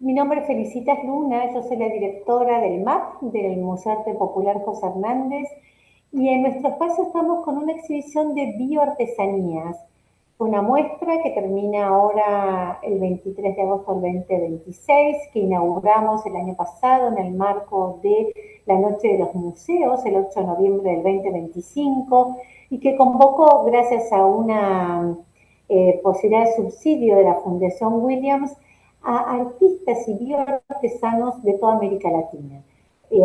Mi nombre es Felicitas Luna, yo soy la directora del MAP, del Museo Arte Popular José Hernández, y en nuestro espacio estamos con una exhibición de bioartesanías, una muestra que termina ahora el 23 de agosto del 2026, que inauguramos el año pasado en el marco de la Noche de los Museos, el 8 de noviembre del 2025, y que convocó, gracias a una posibilidad de subsidio de la Fundación Williams, a artistas y bioartesanos de toda América Latina.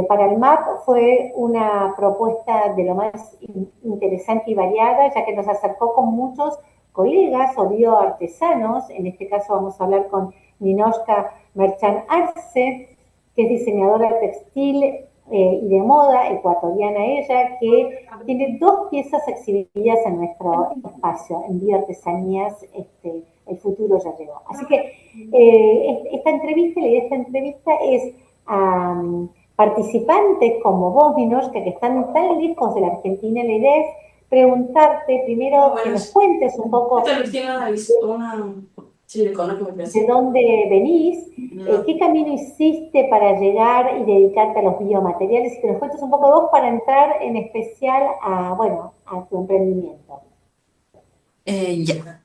Para el MAP fue una propuesta de lo más interesante y variada, ya que nos acercó con muchos colegas o bioartesanos. En este caso vamos a hablar con Ninoshka Merchan Arce, que es diseñadora textil y de moda, ecuatoriana ella, que tiene dos piezas exhibidas en nuestro espacio, en bioartesanías, el futuro ya llegó. Así que esta entrevista, la idea de esta entrevista es a participantes como vos, Ninoshka, que están tan lejos de la Argentina. La idea es preguntarte primero que nos cuentes un poco de dónde venís, qué camino hiciste para llegar y dedicarte a los biomateriales, y que nos cuentes un poco de vos para entrar en especial a, bueno, a tu emprendimiento. Ya,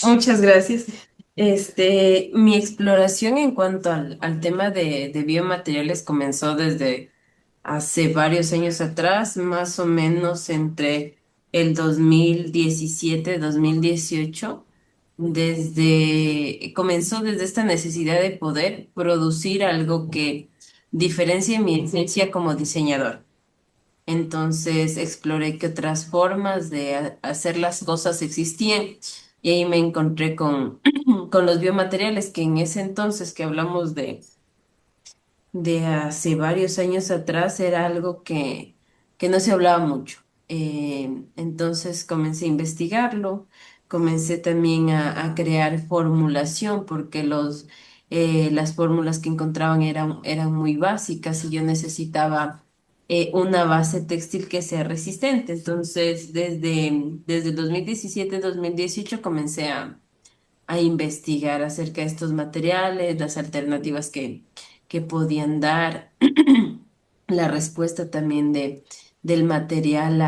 muchas gracias. Mi exploración en cuanto al tema de biomateriales comenzó desde hace varios años atrás, más o menos entre el 2017 2018. Comenzó desde esta necesidad de poder producir algo que diferencie mi esencia como diseñador. Entonces exploré qué otras formas de hacer las cosas existían y ahí me encontré con, con los biomateriales, que en ese entonces que hablamos de hace varios años atrás era algo que no se hablaba mucho. Entonces comencé a investigarlo, comencé también a crear formulación porque las fórmulas que encontraban eran muy básicas y yo necesitaba una base textil que sea resistente. Entonces, desde el 2017 2018 comencé a investigar acerca de estos materiales, las alternativas que podían dar, la respuesta también del material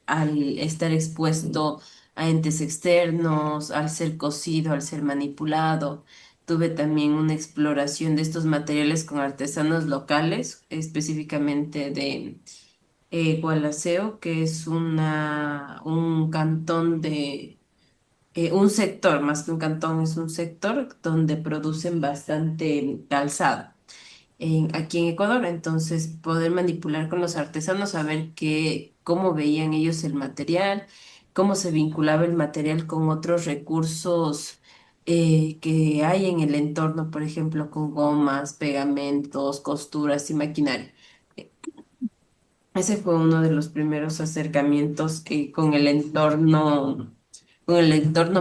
al estar expuesto a entes externos, al ser cocido, al ser manipulado. Tuve también una exploración de estos materiales con artesanos locales, específicamente de Gualaceo, que es un cantón un sector, más que un cantón, es un sector donde producen bastante calzado aquí en Ecuador. Entonces, poder manipular con los artesanos, saber cómo veían ellos el material, cómo se vinculaba el material con otros recursos que hay en el entorno, por ejemplo, con gomas, pegamentos, costuras y maquinaria. Ese fue uno de los primeros acercamientos con el entorno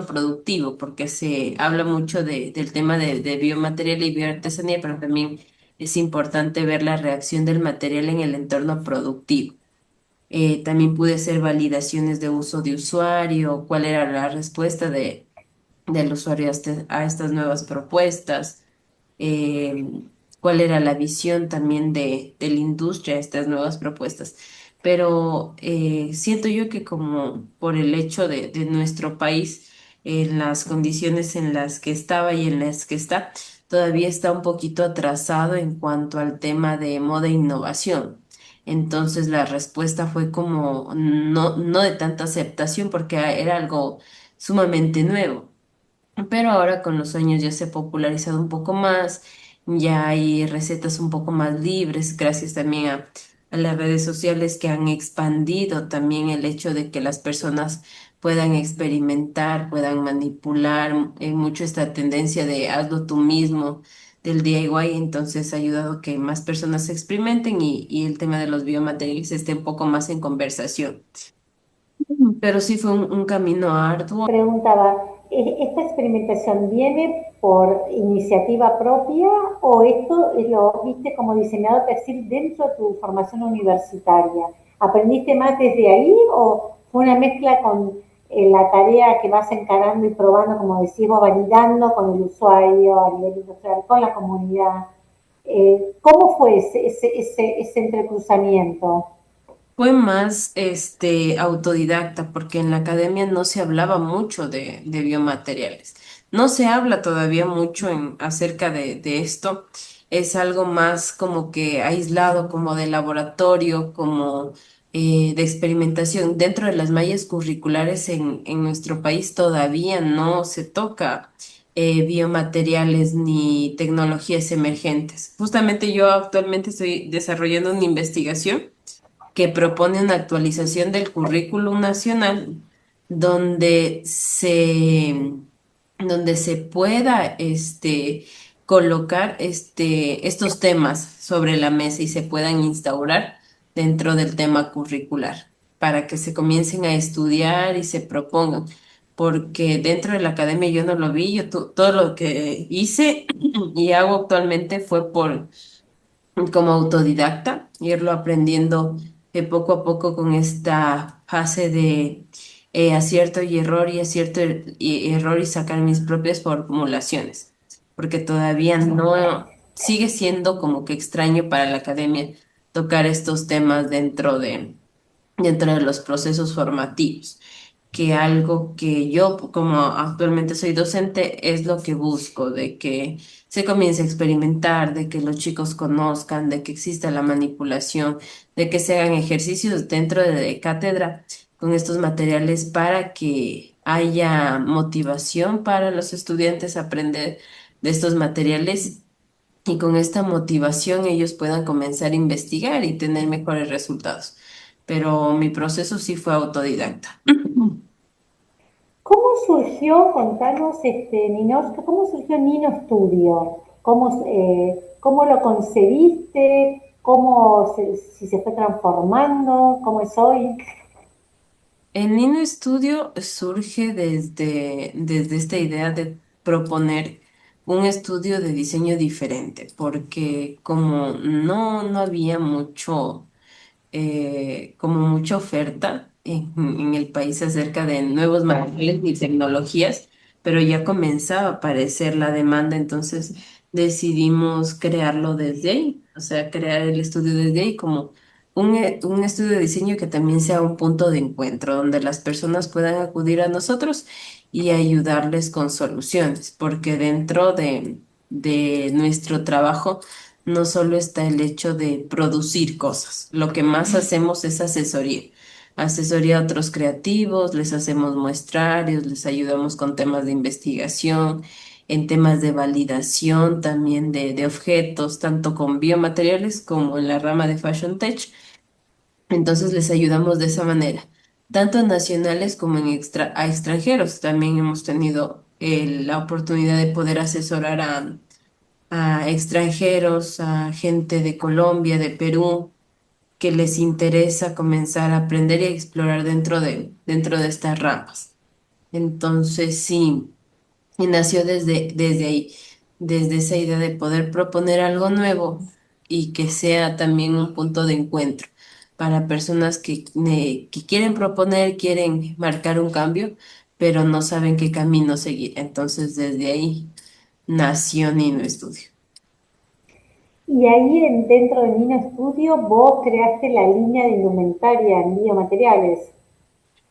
productivo, porque se habla mucho del tema de biomaterial y bioartesanía, pero también es importante ver la reacción del material en el entorno productivo. También pude hacer validaciones de uso de usuario, cuál era la respuesta del usuario a estas nuevas propuestas, eh, cuál era la visión también de la industria a estas nuevas propuestas. Pero siento yo que como por el hecho de nuestro país, en las condiciones en las que estaba y en las que está, todavía está un poquito atrasado en cuanto al tema de moda e innovación. Entonces la respuesta fue como no de tanta aceptación porque era algo sumamente nuevo. Pero ahora con los años ya se ha popularizado un poco más, ya hay recetas un poco más libres, gracias también a las redes sociales que han expandido también el hecho de que las personas puedan experimentar, puedan manipular mucho esta tendencia de hazlo tú mismo, del DIY. Entonces ha ayudado a que más personas se experimenten y el tema de los biomateriales esté un poco más en conversación. Pero sí fue un camino arduo. Preguntaba, ¿esta experimentación viene por iniciativa propia o esto lo viste como diseñador textil dentro de tu formación universitaria? ¿Aprendiste más desde ahí o fue una mezcla la tarea que vas encarando y probando, como decimos, validando con el usuario a nivel industrial, con la comunidad. ¿Cómo fue ese entrecruzamiento? Fue más autodidacta, porque en la academia no se hablaba mucho de biomateriales. No se habla todavía mucho acerca de esto. Es algo más como que aislado, como de laboratorio, como de experimentación. Dentro de las mallas curriculares en nuestro país todavía no se toca biomateriales ni tecnologías emergentes. Justamente yo actualmente estoy desarrollando una investigación que propone una actualización del currículum nacional donde se, donde se pueda colocar estos temas sobre la mesa y se puedan instaurar dentro del tema curricular para que se comiencen a estudiar y se propongan. Porque dentro de la academia yo no lo vi, todo lo que hice y hago actualmente fue como autodidacta, irlo aprendiendo poco a poco con esta fase de acierto y error y acierto y error y sacar mis propias formulaciones, porque todavía no sigue siendo como que extraño para la academia tocar estos temas dentro de los procesos formativos, que algo que yo, como actualmente soy docente, es lo que busco, de que se comience a experimentar, de que los chicos conozcan, de que exista la manipulación, de que se hagan ejercicios dentro de cátedra con estos materiales para que haya motivación para los estudiantes a aprender de estos materiales y con esta motivación ellos puedan comenzar a investigar y tener mejores resultados. Pero mi proceso sí fue autodidacta. ¿Cómo surgió, contanos, Ninos, cómo surgió Nino Studio? ¿Cómo lo concebiste? Si se fue transformando? ¿Cómo es hoy? El Nino Studio surge desde esta idea de proponer un estudio de diseño diferente, porque como no había como mucha oferta en el país acerca de nuevos materiales y tecnologías, pero ya comenzaba a aparecer la demanda, entonces decidimos crearlo desde ahí, o sea, crear el estudio desde ahí como un estudio de diseño que también sea un punto de encuentro, donde las personas puedan acudir a nosotros y ayudarles con soluciones, porque dentro de nuestro trabajo, no solo está el hecho de producir cosas, lo que más hacemos es asesoría. Asesoría a otros creativos, les hacemos muestrarios, les ayudamos con temas de investigación, en temas de validación también de objetos, tanto con biomateriales como en la rama de Fashion Tech. Entonces les ayudamos de esa manera, tanto a nacionales como a extranjeros. También hemos tenido la oportunidad de poder asesorar a extranjeros, a gente de Colombia, de Perú, que les interesa comenzar a aprender y a explorar dentro de estas ramas. Entonces, sí, y nació desde ahí, desde esa idea de poder proponer algo nuevo y que sea también un punto de encuentro para personas que quieren proponer, quieren marcar un cambio, pero no saben qué camino seguir. Entonces, desde ahí nació Nino Estudio. Y ahí dentro de Nino Studio vos creaste la línea de indumentaria en biomateriales.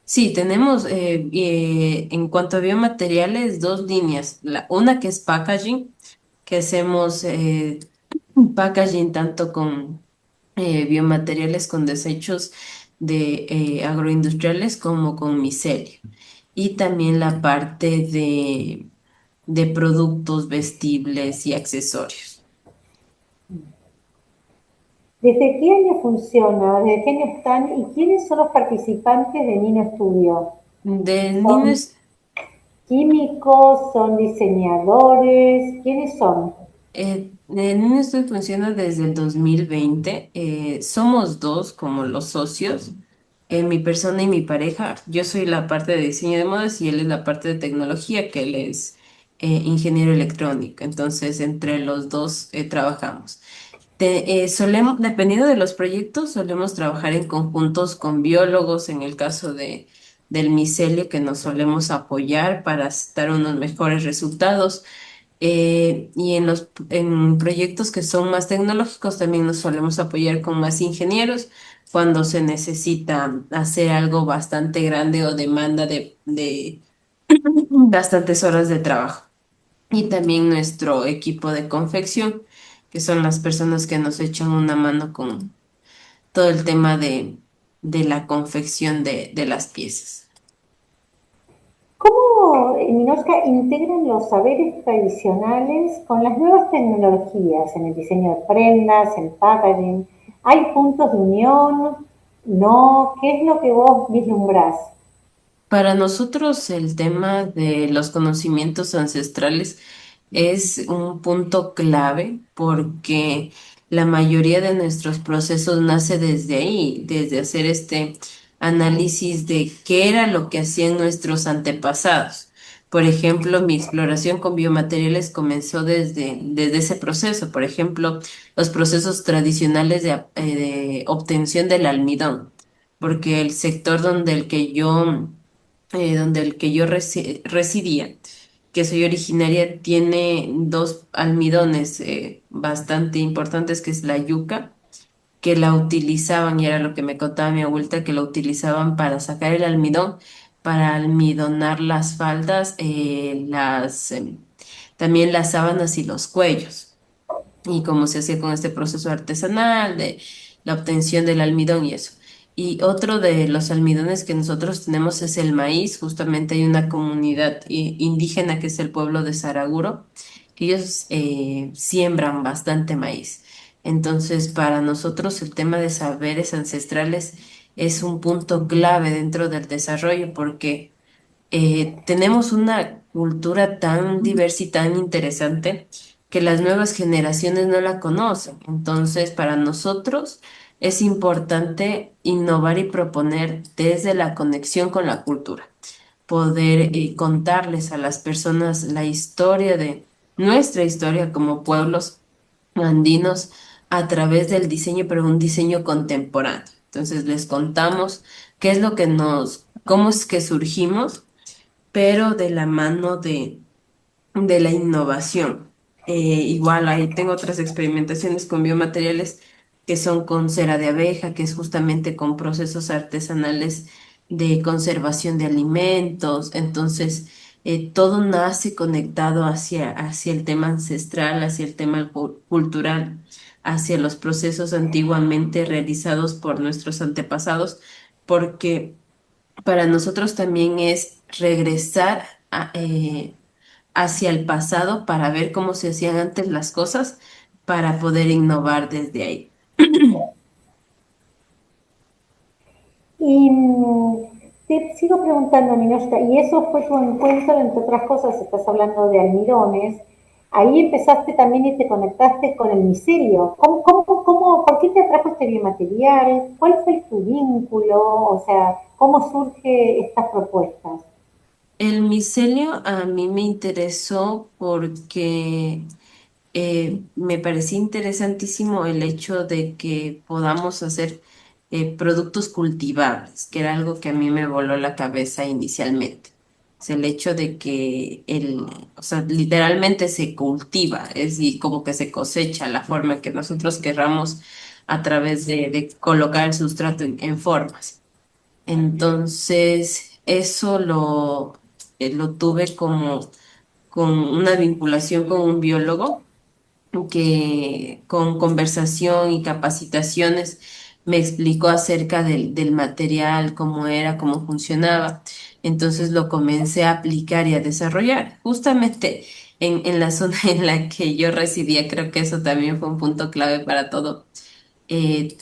Sí, tenemos en cuanto a biomateriales dos líneas. Una que es packaging, que hacemos packaging tanto con biomateriales con desechos de agroindustriales como con micelio. Y también la parte de productos vestibles y accesorios. ¿Desde qué año funciona? ¿Desde qué año están? ¿Y quiénes son los participantes de Nino Studio? De ¿Son niños. químicos? ¿Son diseñadores? ¿Quiénes son? El Niño Estudio funciona desde el 2020. Somos dos como los socios, mi persona y mi pareja. Yo soy la parte de diseño de modas y él es la parte de tecnología, que él es ingeniero electrónico. Entonces, entre los dos trabajamos. Solemos, dependiendo de los proyectos, solemos trabajar en conjuntos con biólogos, en el caso del micelio que nos solemos apoyar para dar unos mejores resultados. Y en proyectos que son más tecnológicos también nos solemos apoyar con más ingenieros cuando se necesita hacer algo bastante grande o demanda de bastantes horas de trabajo. Y también nuestro equipo de confección, que son las personas que nos echan una mano con todo el tema de la confección de las piezas. ¿Cómo, Ninochka, integran los saberes tradicionales con las nuevas tecnologías en el diseño de prendas, el packaging? ¿Hay puntos de unión? ¿No? ¿Qué es lo que vos vislumbrás? Para nosotros el tema de los conocimientos ancestrales es un punto clave porque la mayoría de nuestros procesos nace desde ahí, desde hacer este análisis de qué era lo que hacían nuestros antepasados. Por ejemplo, mi exploración con biomateriales comenzó desde ese proceso. Por ejemplo, los procesos tradicionales de obtención del almidón, porque el sector donde el que yo residía, que soy originaria, tiene dos almidones bastante importantes, que es la yuca, que la utilizaban, y era lo que me contaba mi abuelita, que la utilizaban para sacar el almidón, para almidonar las faldas, también las sábanas y los cuellos y cómo se hacía con este proceso artesanal de la obtención del almidón y eso. Y otro de los almidones que nosotros tenemos es el maíz. Justamente hay una comunidad indígena que es el pueblo de Saraguro, que ellos siembran bastante maíz. Entonces, para nosotros el tema de saberes ancestrales es un punto clave dentro del desarrollo porque tenemos una cultura tan diversa y tan interesante que las nuevas generaciones no la conocen. Entonces, para nosotros es importante innovar y proponer desde la conexión con la cultura, poder contarles a las personas la historia de nuestra historia como pueblos andinos a través del diseño, pero un diseño contemporáneo. Entonces, les contamos qué es lo que cómo es que surgimos, pero de la mano de la innovación. Igual ahí tengo otras experimentaciones con biomateriales que son con cera de abeja, que es justamente con procesos artesanales de conservación de alimentos. Entonces, todo nace conectado hacia el tema ancestral, hacia el tema cultural, hacia los procesos antiguamente realizados por nuestros antepasados, porque para nosotros también es regresar hacia el pasado para ver cómo se hacían antes las cosas, para poder innovar desde ahí. Y te sigo preguntando, Ninochka, y eso fue tu encuentro, entre otras cosas, estás hablando de almidones, ahí empezaste también y te conectaste con el micelio. ¿Por qué te atrajo este biomaterial? ¿Cuál fue tu vínculo? O sea, ¿cómo surge estas propuestas? El micelio a mí me interesó porque me parecía interesantísimo el hecho de que podamos hacer productos cultivables, que era algo que a mí me voló la cabeza inicialmente. Es el hecho de que o sea, literalmente se cultiva, es y como que se cosecha la forma que nosotros querramos a través de colocar el sustrato en formas. Entonces, eso lo tuve como con una vinculación con un biólogo que con conversación y capacitaciones me explicó acerca del material, cómo era, cómo funcionaba. Entonces lo comencé a aplicar y a desarrollar. Justamente en la zona en la que yo residía, creo que eso también fue un punto clave para todo.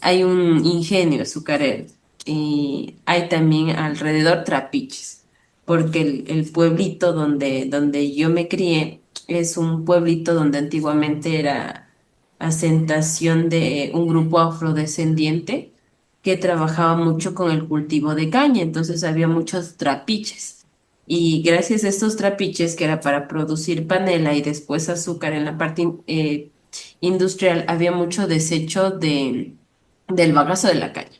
Hay un ingenio azucarero y hay también alrededor trapiches, porque el pueblito donde yo me crié es un pueblito donde antiguamente era asentación de un grupo afrodescendiente que trabajaba mucho con el cultivo de caña, entonces había muchos trapiches. Y gracias a estos trapiches, que era para producir panela y después azúcar en la parte industrial, había mucho desecho del bagazo de la caña.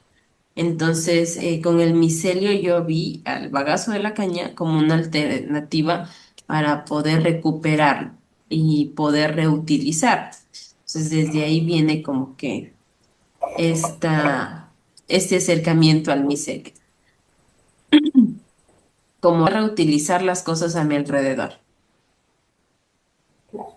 Entonces, con el micelio yo vi al bagazo de la caña como una alternativa para poder recuperar y poder reutilizar. Entonces, desde ahí viene como que este acercamiento al micelio, como reutilizar las cosas a mi alrededor. Claro.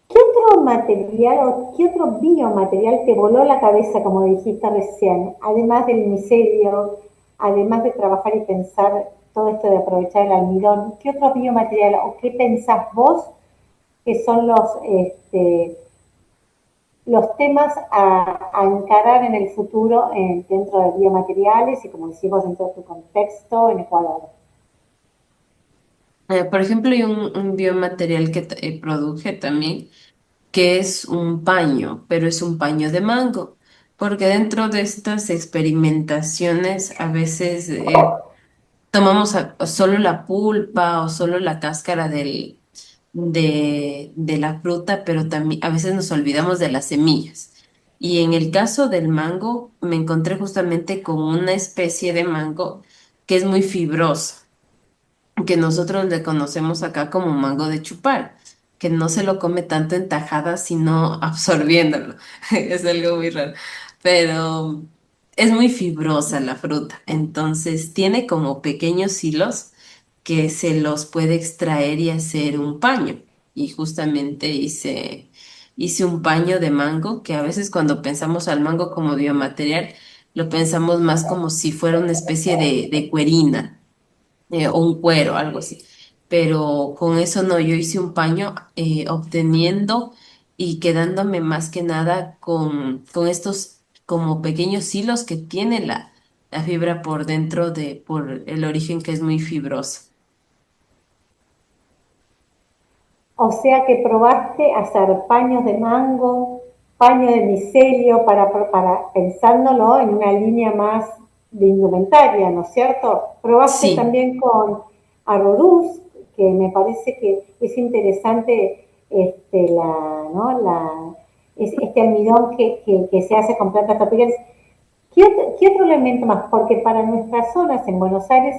¿Qué otro material o qué otro biomaterial te voló la cabeza, como dijiste recién? Además del micelio, además de trabajar y pensar todo esto de aprovechar el almidón, ¿qué otro biomaterial o qué pensás vos que son los temas a encarar en el futuro dentro de biomateriales y, como decimos, dentro de tu contexto en Ecuador? Por ejemplo, hay un biomaterial que produje también, que es un paño, pero es un paño de mango, porque dentro de estas experimentaciones a veces tomamos o solo la pulpa o solo la cáscara de la fruta, pero también a veces nos olvidamos de las semillas. Y en el caso del mango, me encontré justamente con una especie de mango que es muy fibrosa, que nosotros le conocemos acá como mango de chupar, que no se lo come tanto en tajadas, sino absorbiéndolo. Es algo muy raro. Pero es muy fibrosa la fruta, entonces tiene como pequeños hilos que se los puede extraer y hacer un paño. Y justamente hice un paño de mango, que a veces cuando pensamos al mango como biomaterial, lo pensamos más como si fuera una especie de cuerina, o un cuero, algo así. Pero con eso no, yo hice un paño obteniendo y quedándome más que nada con estos como pequeños hilos que tiene la fibra por dentro por el origen que es muy fibroso. O sea que probaste hacer paños de mango, paño de micelio, para pensándolo en una línea más de indumentaria, ¿no es cierto? Probaste Sí. también con arrurús, que me parece que es interesante ¿no? Este almidón que se hace con plantas tropicales. ¿Qué otro elemento más? Porque para nuestras zonas en Buenos Aires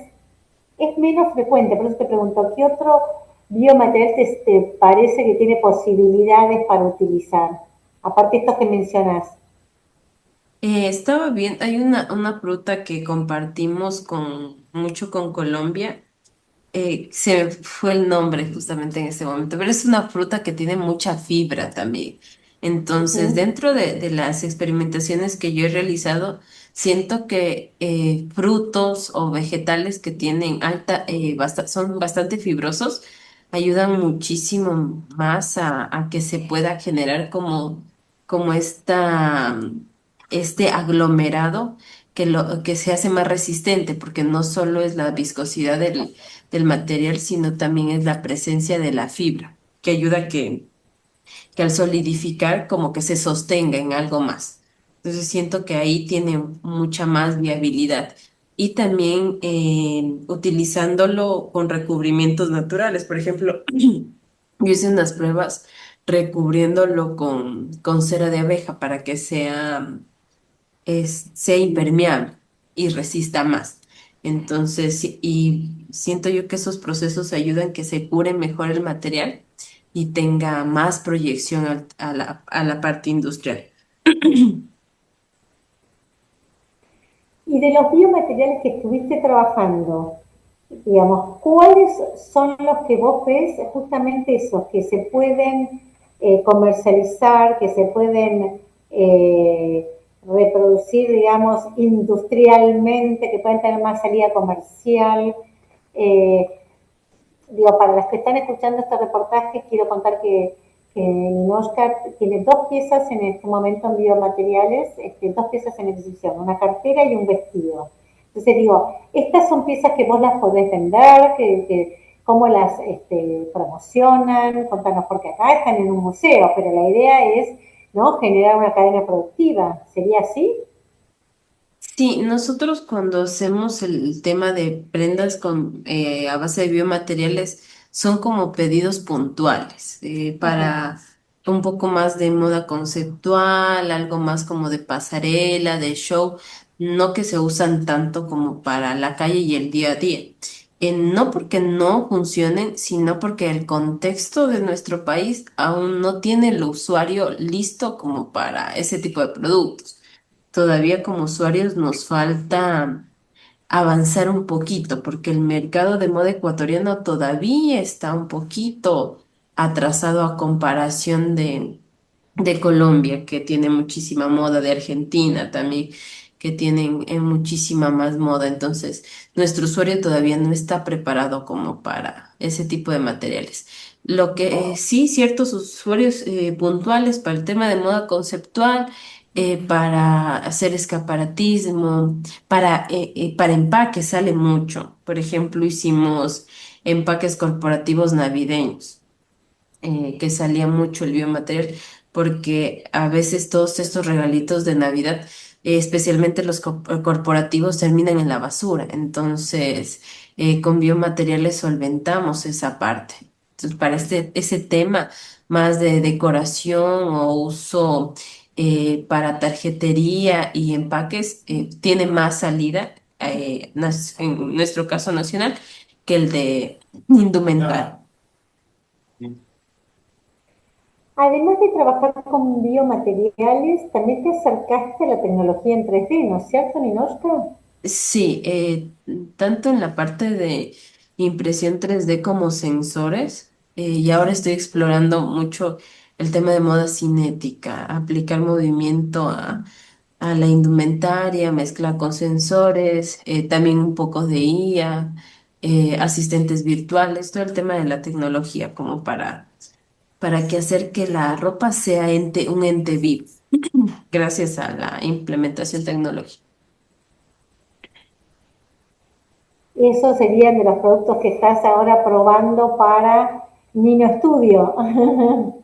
es menos frecuente, por eso te pregunto, ¿qué otro biomaterial te parece que tiene posibilidades para utilizar? Aparte de estos que mencionas. Estaba bien, hay una fruta que compartimos mucho con Colombia. Se me fue el nombre justamente en este momento, pero es una fruta que tiene mucha fibra también. Entonces, Ujú. dentro de las experimentaciones que yo he realizado, siento que frutos o vegetales que tienen son bastante fibrosos, ayudan muchísimo más a que se pueda generar como este aglomerado que se hace más resistente, porque no solo es la viscosidad del material, sino también es la presencia de la fibra, que ayuda que al solidificar como que se sostenga en algo más. Entonces siento que ahí tiene mucha más viabilidad. Y también utilizándolo con recubrimientos naturales. Por ejemplo, yo hice unas pruebas recubriéndolo con cera de abeja para que sea impermeable y resista más. Entonces, y siento yo que esos procesos ayudan que se cure mejor el material y tenga más proyección a la parte industrial. Y de los biomateriales que estuviste trabajando, digamos, ¿cuáles son los que vos ves justamente esos que se pueden comercializar, que se pueden reproducir, digamos, industrialmente, que pueden tener más salida comercial? Eh, Digo, para las que están escuchando este reportaje, quiero contar que Oscar tiene dos piezas en este momento en biomateriales, dos piezas en exhibición, una cartera y un vestido. Entonces digo, estas son piezas que vos las podés vender, cómo las promocionan, contanos, porque acá están en un museo, pero la idea es, ¿no?, generar una cadena productiva. ¿Sería así? Sí, nosotros cuando hacemos el tema de prendas a base de biomateriales, son como pedidos puntuales Ajá. para un poco más de moda conceptual, algo más como de pasarela, de show. no que se usan tanto como para la calle y el día a día. No porque no funcionen, sino porque el contexto de nuestro país aún no tiene el usuario listo como para ese tipo de productos. Todavía como usuarios nos falta avanzar un poquito, porque el mercado de moda ecuatoriano todavía está un poquito atrasado a comparación de Colombia, que tiene muchísima moda, de Argentina también, que tienen muchísima más moda. Entonces, nuestro usuario todavía no está preparado como para ese tipo de materiales. Lo que sí, ciertos usuarios puntuales para el tema de moda conceptual, para hacer escaparatismo, para empaques sale mucho. Por ejemplo, hicimos empaques corporativos navideños, que salía mucho el biomaterial, porque a veces todos estos regalitos de Navidad, especialmente los corporativos, terminan en la basura. Entonces, con biomateriales solventamos esa parte. Entonces, para ese tema más de decoración o uso para tarjetería y empaques, tiene más salida, en nuestro caso nacional, que el de indumentaria. Además de trabajar con biomateriales, también te acercaste a la tecnología en 3D, ¿no es cierto, Ninochka? Sí, tanto en la parte de impresión 3D como sensores, y ahora estoy explorando mucho el tema de moda cinética, aplicar movimiento a la indumentaria, mezcla con sensores, también un poco de IA, asistentes virtuales, todo el tema de la tecnología como para que hacer que la ropa sea un ente vivo, gracias a la implementación tecnológica. Esos serían de los productos que estás ahora probando para Nino Studio.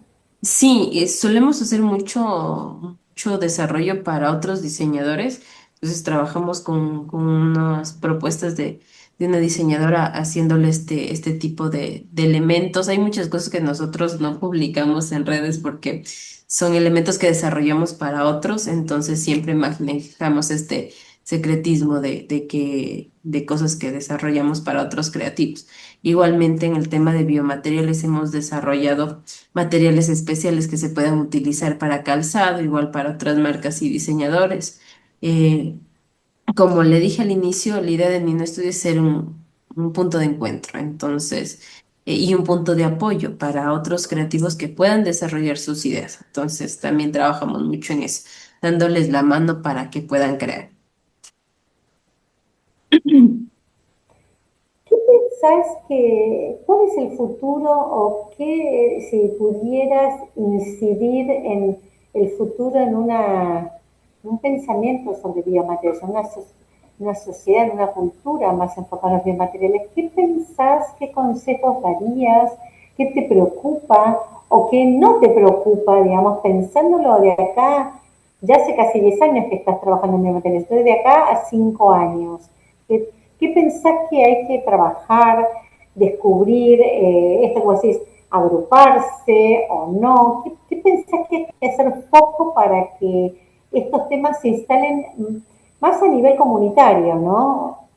Sí, solemos hacer mucho desarrollo para otros diseñadores. Entonces trabajamos con unas propuestas de una diseñadora haciéndole este tipo de elementos. Hay muchas cosas que nosotros no publicamos en redes porque son elementos que desarrollamos para otros. Entonces siempre manejamos este secretismo de cosas que desarrollamos para otros creativos. Igualmente en el tema de biomateriales hemos desarrollado materiales especiales que se puedan utilizar para calzado, igual para otras marcas y diseñadores. Eh, Como le dije al inicio, la idea de mi no estudio es ser un punto de encuentro, entonces, y un punto de apoyo para otros creativos que puedan desarrollar sus ideas. Entonces, también trabajamos mucho en eso, dándoles la mano para que puedan crear. ¿Qué pensás cuál es el futuro o qué, si pudieras incidir en el futuro en un pensamiento sobre biomateriales, una sociedad, una cultura más enfocada en los biomateriales? ¿Qué pensás, qué consejos darías, qué te preocupa o qué no te preocupa, digamos, pensándolo de acá? Ya hace casi 10 años que estás trabajando en biomateriales, entonces de acá a 5 años. ¿Qué, ¿Qué pensás que hay que trabajar, descubrir, esto como decís, agruparse o no? ¿Qué pensás que hay que hacer foco para que estos temas se instalen más a nivel comunitario, ¿no?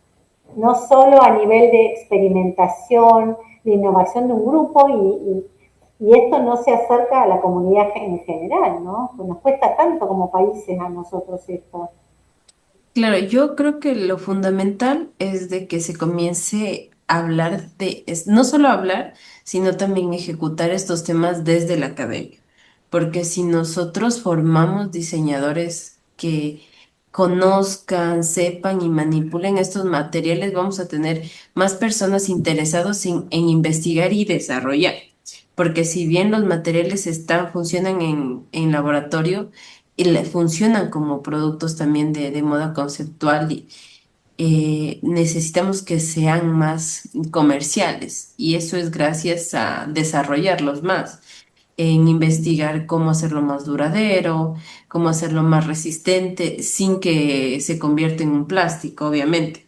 No solo a nivel de experimentación, de innovación de un grupo y esto no se acerca a la comunidad en general, ¿no? Pues nos cuesta tanto como países a nosotros esto. Claro, yo creo que lo fundamental es de que se comience a hablar no solo hablar, sino también ejecutar estos temas desde la academia. Porque si nosotros formamos diseñadores que conozcan, sepan y manipulen estos materiales, vamos a tener más personas interesadas en investigar y desarrollar. Porque si bien los materiales funcionan en laboratorio, y funcionan como productos también de moda conceptual, y necesitamos que sean más comerciales y eso es gracias a desarrollarlos más, en investigar cómo hacerlo más duradero, cómo hacerlo más resistente sin que se convierta en un plástico, obviamente.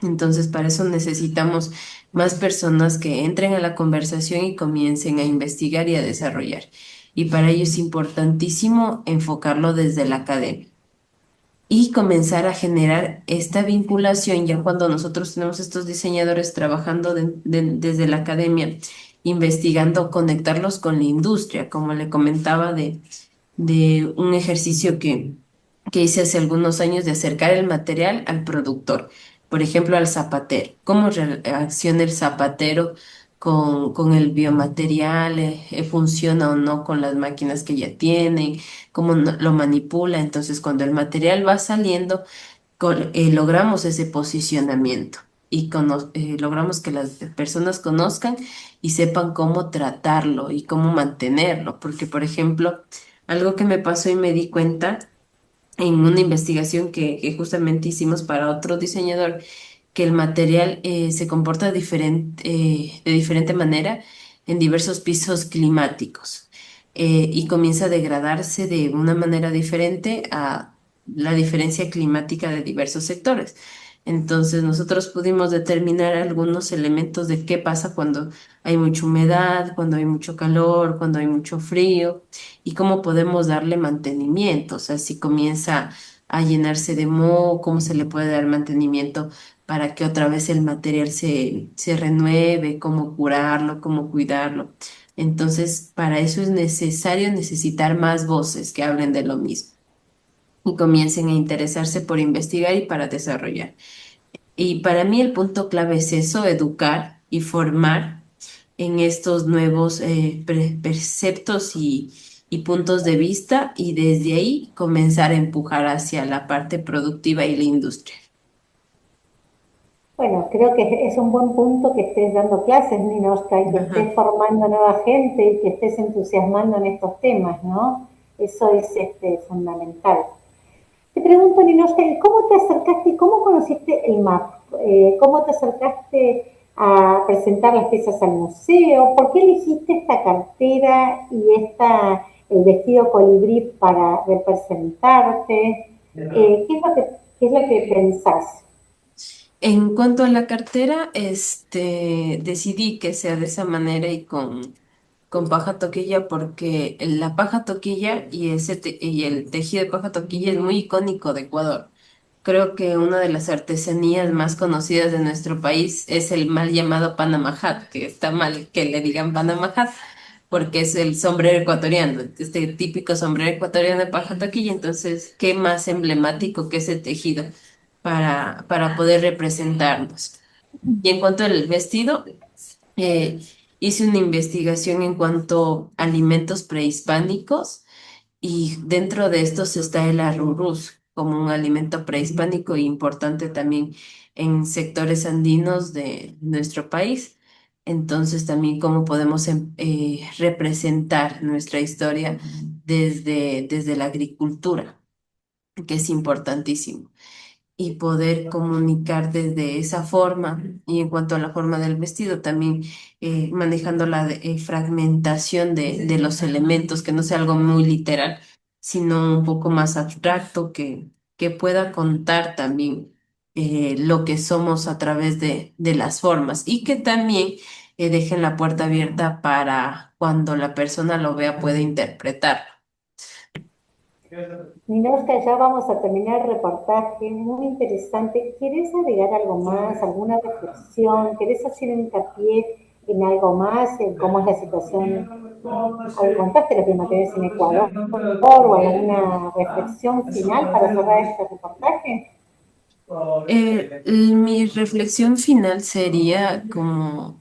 Entonces, para eso necesitamos más personas que entren a la conversación y comiencen a investigar y a desarrollar. Y para ello es importantísimo enfocarlo desde la academia. y comenzar a generar esta vinculación ya cuando nosotros tenemos estos diseñadores trabajando desde la academia, investigando, conectarlos con la industria, como le comentaba de un ejercicio que hice hace algunos años de acercar el material al productor, por ejemplo, al zapatero. ¿Cómo reacciona el zapatero con el biomaterial? ¿Funciona o no con las máquinas que ya tienen? ¿Cómo lo manipula? Entonces, cuando el material va saliendo, logramos ese posicionamiento. Y logramos que las personas conozcan y sepan cómo tratarlo y cómo mantenerlo. Porque, por ejemplo, algo que me pasó y me di cuenta en una investigación que justamente hicimos para otro diseñador, que el material se comporta de diferente manera en diversos pisos climáticos y comienza a degradarse de una manera diferente a la diferencia climática de diversos sectores. Entonces nosotros pudimos determinar algunos elementos de qué pasa cuando hay mucha humedad, cuando hay mucho calor, cuando hay mucho frío y cómo podemos darle mantenimiento. O sea, si comienza a llenarse de moho, cómo se le puede dar mantenimiento para que otra vez el material se renueve, cómo curarlo, cómo cuidarlo. Entonces, para eso es necesario necesitar más voces que hablen de lo mismo y comiencen a interesarse por investigar y para desarrollar. Y para mí el punto clave es eso, educar y formar en estos nuevos preceptos y puntos de vista y desde ahí comenzar a empujar hacia la parte productiva y la industria. Bueno, creo que es un buen punto que estés dando clases, Ninoshka, y que Ajá. estés formando nueva gente y que estés entusiasmando en estos temas, ¿no? Eso es fundamental. Te pregunto, Ninoshka, ¿cómo te acercaste y cómo conociste el MAP? ¿Cómo te acercaste a presentar las piezas al museo? ¿Por qué elegiste esta cartera y el vestido colibrí para representarte? ¿Qué es lo que pensás? En cuanto a la cartera, decidí que sea de esa manera y con paja toquilla porque la paja toquilla y el tejido de paja toquilla es muy icónico de Ecuador. Creo que una de las artesanías más conocidas de nuestro país es el mal llamado Panama Hat, que está mal que le digan Panama Hat, porque es el sombrero ecuatoriano, este típico sombrero ecuatoriano de paja toquilla. Entonces, ¿qué más emblemático que ese tejido para poder representarnos? Y en cuanto al vestido, eh, hice una investigación en cuanto a alimentos prehispánicos y dentro de estos está el arrurús como un alimento prehispánico e importante también en sectores andinos de nuestro país. Entonces también cómo podemos representar nuestra historia desde la agricultura, que es importantísimo y poder comunicar desde esa forma. Y en cuanto a la forma del vestido, también manejando la fragmentación de los elementos, que no sea algo muy literal, sino un poco más abstracto, que pueda contar también lo que somos a través de las formas y que también dejen la puerta abierta para cuando la persona lo vea pueda interpretarlo. Ninoshka, ya vamos a terminar el reportaje, muy interesante. ¿Quieres agregar algo más, alguna reflexión? ¿Querés hacer hincapié en algo más, en cómo es la situación? Algo contaste lo que no tenés en Ecuador, o alguna reflexión final para cerrar este reportaje. Mi reflexión final sería como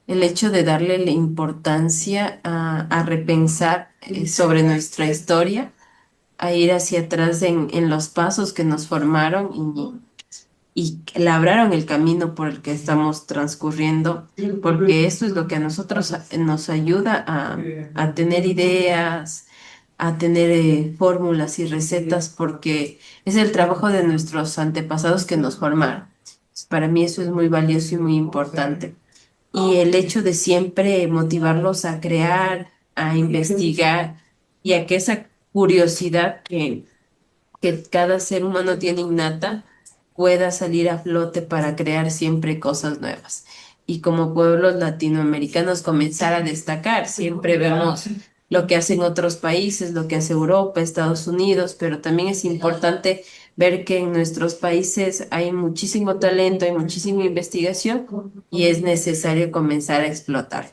el hecho de darle la importancia a repensar sobre nuestra historia, a ir hacia atrás en los pasos que nos formaron y que labraron el camino por el que estamos transcurriendo, porque esto es lo que a nosotros nos ayuda a tener ideas, a tener fórmulas y recetas, porque es el trabajo de nuestros antepasados que nos formaron. Para mí eso es muy valioso y muy importante. Y el hecho de siempre motivarlos a crear, a investigar y a que esa curiosidad que cada ser humano tiene innata pueda salir a flote para crear siempre cosas nuevas. Y como pueblos latinoamericanos comenzar a destacar. Siempre vemos lo que hacen otros países, lo que hace Europa, Estados Unidos, pero también es importante ver que en nuestros países hay muchísimo talento, hay muchísima investigación y es necesario comenzar a explotar.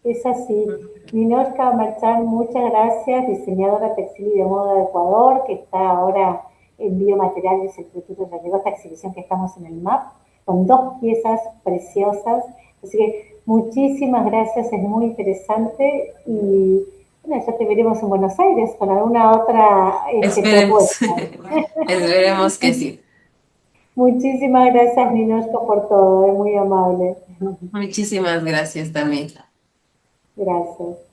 Es así. Ninorka Marchán, muchas gracias, diseñadora textil y de moda de Ecuador, que está ahora en Biomateriales del Instituto de llegó esta exhibición que estamos en el MAP, con dos piezas preciosas. Así que muchísimas gracias, es muy interesante y bueno, ya te veremos en Buenos Aires con alguna otra Esperemos, propuesta. esperemos que sí. Muchísimas gracias, Ninorka, por todo, es muy amable. Muchísimas gracias también. Gracias.